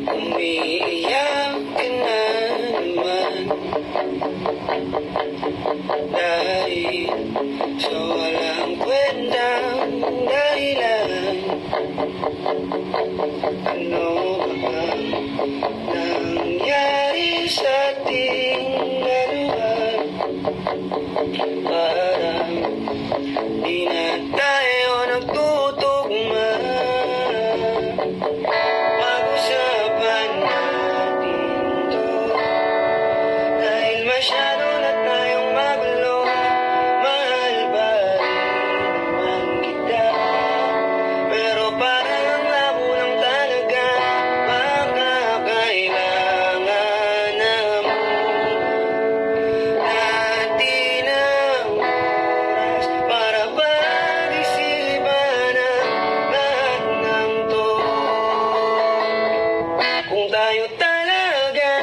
Umiiyak ka na naman dahil sa walang kwentang dahilan. Ano ba nangyari sa ating dalawa? Parang di na tayo nagtutugma. Pag-usapan natin to, dahil masyado na tayong magulo. Mahal ba rin naman kita, pero parang ang labo lang talaga. Baka kailangan na mo natin ang oras para pag-isipan ang lahat ng to. Kung tayo talaga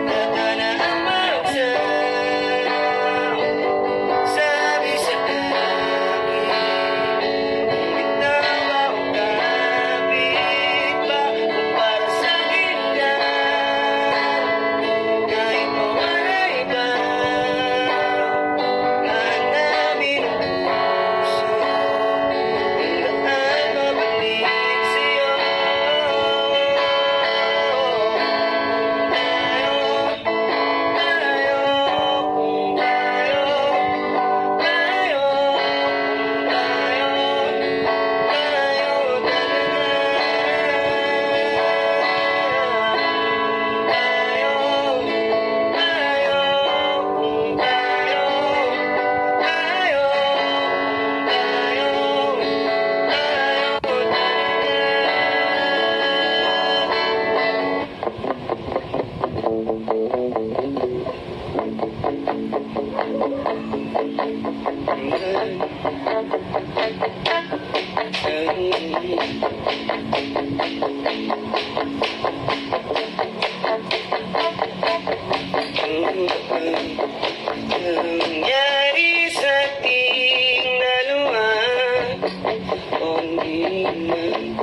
natala ang magsama, sabi sa akin, kung bitaw ako kapit pa, kung para sa akin ka, kahit mawalay ka, lahat namin ang puso, lahat mabalik sa'yo. Nangyari sa ating dalawa, o di man